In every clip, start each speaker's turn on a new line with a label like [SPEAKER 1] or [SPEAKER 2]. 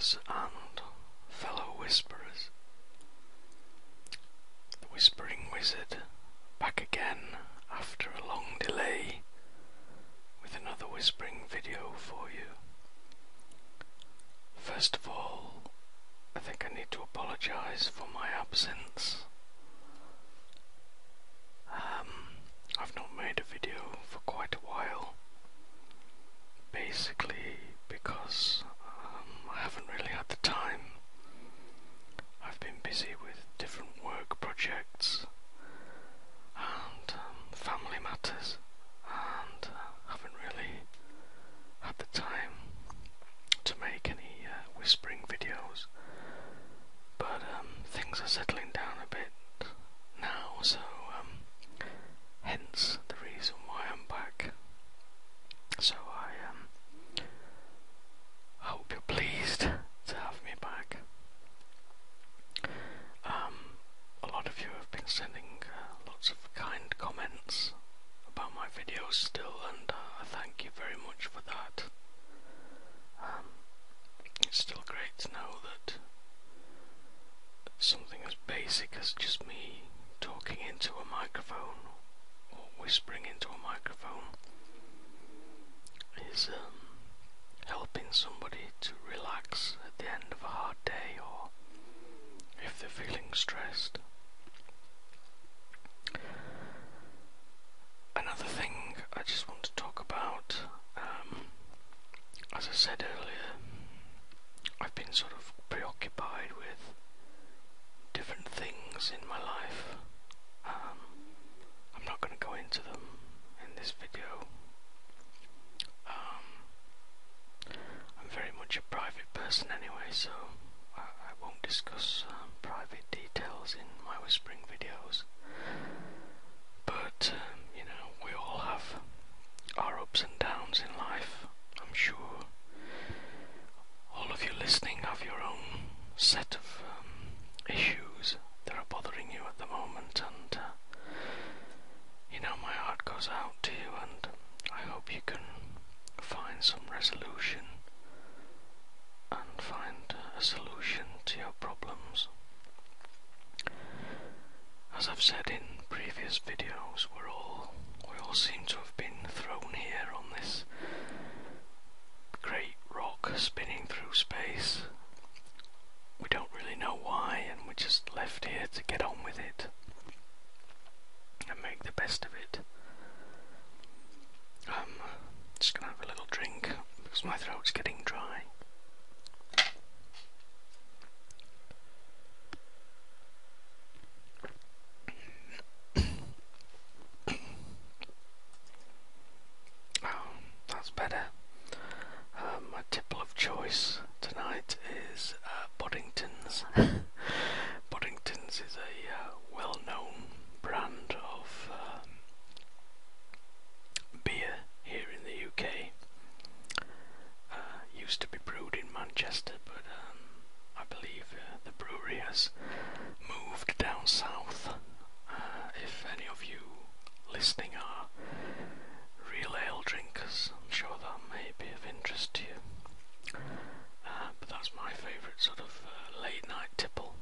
[SPEAKER 1] whisperers and fellow whisperers. The Whispering Wizard back again after a long delay with another whispering video for you. First of all, I think I need to apologise for my absence. I've not made a video for quite a while, basically because I haven't really had the time. I've been busy with different work projects and family matters, and haven't really had the time to make any whispering videos. But things are settling down a bit now, so hence the reason why I'm back. So I hope you're pleased to have me back. A lot of you have been sending lots of kind comments about my videos still, and I thank you very much for that. It's still great to know that something as basic as just me talking into a microphone or whispering into a microphone is helping somebody to relax at the end of a hard day, or if they're feeling stressed. Another thing I just want to talk about, as I said earlier, I've been sort of preoccupied with different things in my life. I'm not going to go into them in this video. I'm very much a private person anyway, so I won't discuss private details in my whispering videos. But, we all have our ups and downs in life. I'm sure all of you listening have your own set of issues that are bothering you at the moment, and my heart goes out to you, and I hope you can find some resolution and find a solution to your problems. As I've said in previous videos, we all seem to have been thrown here on this great rock spinning through space. We don't really know why, and we're just left here to get on with it and make the best of it. Just gonna have a little drink because my throat's getting dry. Oh, that's better. My tipple of choice tonight is Boddington's. Boddington's is a well-known brand of beer here in the UK. Used to be brewed in Manchester, but I believe the brewery has moved down south. If any of you listening are real ale drinkers, I'm sure that may be of interest to you. But that's my favourite sort of late night tipple.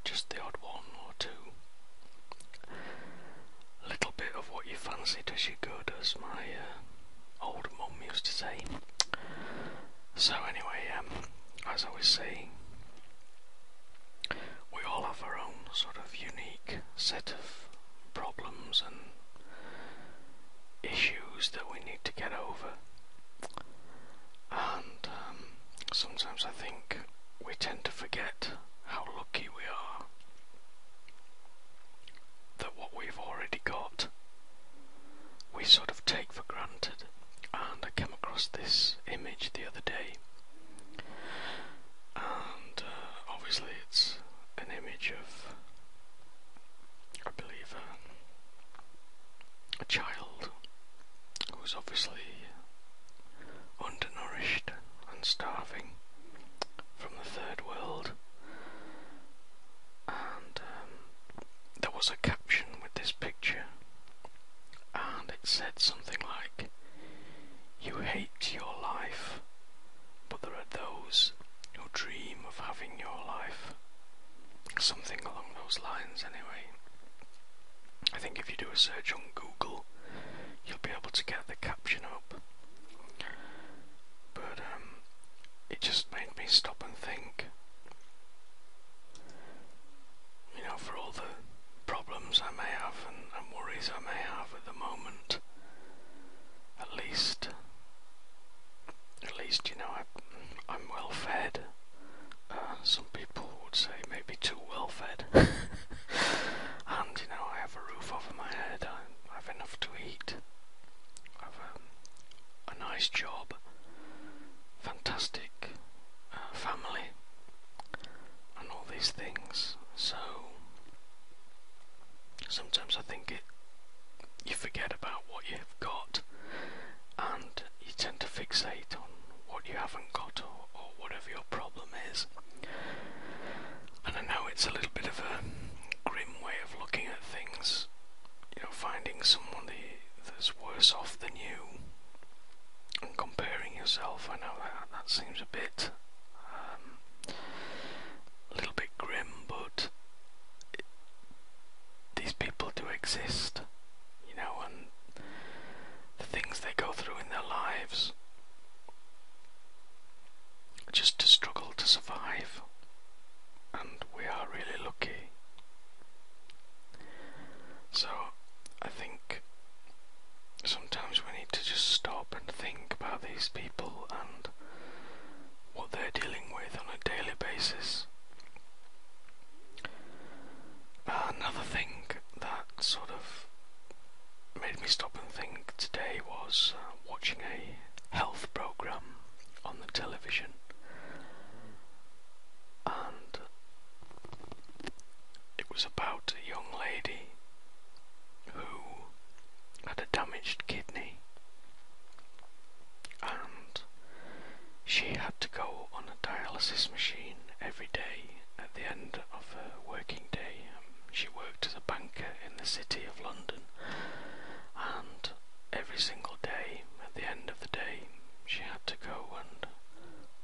[SPEAKER 1] Just the odd one or two. A little bit of what you fancy does you good, as my old mum used to say. So anyway, as I was saying, we all have our own sort of unique set of problems and issues that we need to get over. And sometimes I think we tend to forget how lucky we are that what we've already got we sort of take for granted. And I came across this image the other day, and obviously it's an image of, I believe, a child who's obviously undernourished and starving from the third world, and there was a caption with this picture, and it said something like, "You hate your life, but there are those who least, I'm well fed. Some people would say maybe too well fed. And, I have a roof over my head, I have enough to eat, I have a nice job, fantastic family, and all these things. So sometimes I think you forget about what you've got, and you tend to fixate on what you haven't got, or whatever your problem is. And I know it's a little bit of a grim way of looking at things, finding someone that's worse off than you and comparing yourself. I know that seems a little bit grim, but these people do exist, and the things they go through in their lives just to struggle to survive, and we are really lucky. So I think sometimes we need to just stop and think about these people and what they're dealing with on a daily basis. Another thing that sort of made me stop and think today was watching a health program on the television, and it was about a young lady who had a damaged kidney, and she had to go on a dialysis machine every day at the end of a working day. She worked as a banker in the city of London, and every single day, at the end of the day, she had to go and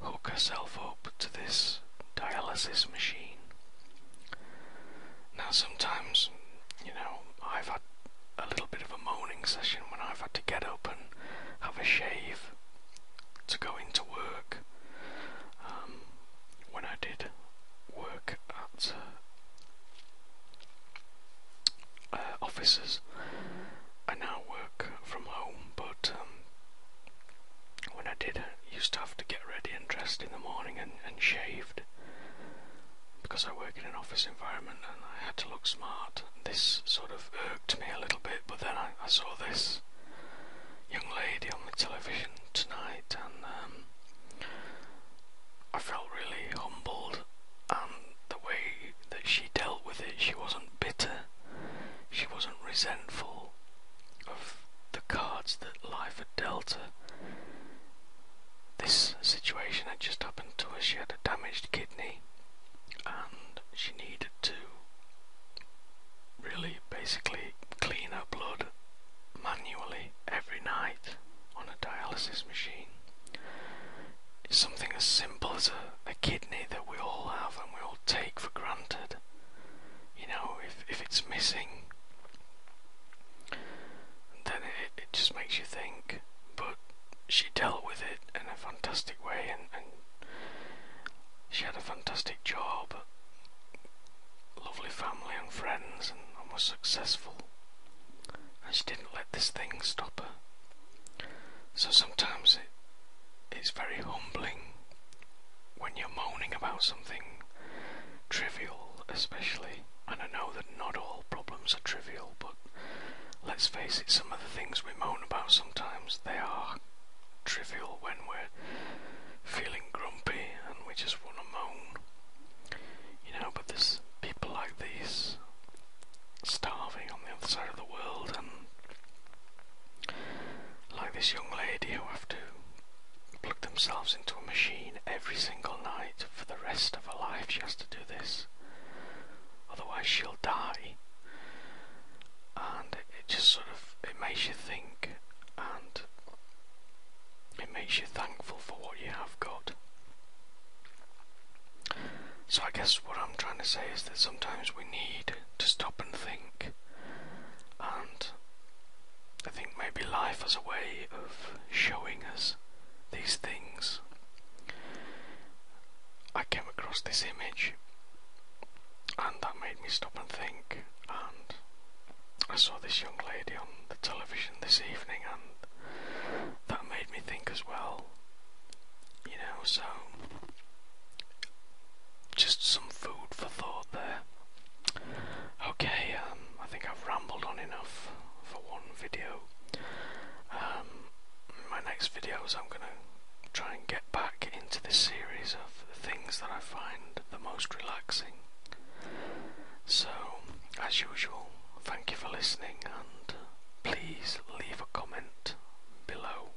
[SPEAKER 1] hook herself up to this dialysis machine. Now sometimes, I've had a little bit of a moaning session when I've had to get up and have a shave to go into work. When I did work at offices, I now work from home, but when I used to have to get ready and dressed in the morning and shaved, because I work in an office environment and I had to look smart. This sort of irked me a little bit, but then I saw this young lady on the television tonight, and I felt really humbled, and the way that she dealt with it, she wasn't bitter, she wasn't resentful of the cards that life had dealt her. This situation had just happened to her. She had a damaged kidney, and she needed to really basically clean her blood manually every night on a dialysis machine. It's something as simple as a kidney that we all have and we all take for granted. If it's missing, then it just makes you think. But she dealt with it in a fantastic way, and she had a fantastic job, lovely family and friends, and was successful, and she didn't let this thing stop her. So sometimes it's very humbling when you're moaning about something trivial, especially, and I know that not all problems are trivial, but let's face it, some of the things we moan about sometimes, they are trivial when we're feeling grumpy and we just want to moan, but there's people like these starving on the other side of the world, and like this young lady who have to plug themselves into a machine every single night for the rest of her life. She has to do this, otherwise she'll die. And it just sort of, it makes you think, and it makes you thankful for what you have got. So I guess what I'm trying to say is that sometimes we need to stop and think, and I think maybe life has a way of showing us these things. I came across this image, and that made me stop and think, and I saw this young lady on the television this evening, and that made me think as well. So just some food for thought there. Okay, I think I've rambled on enough for one video. In my next videos I'm going to try and get back into this series of the things that I find the most relaxing. So, as usual, thank you for listening, and please leave a comment below.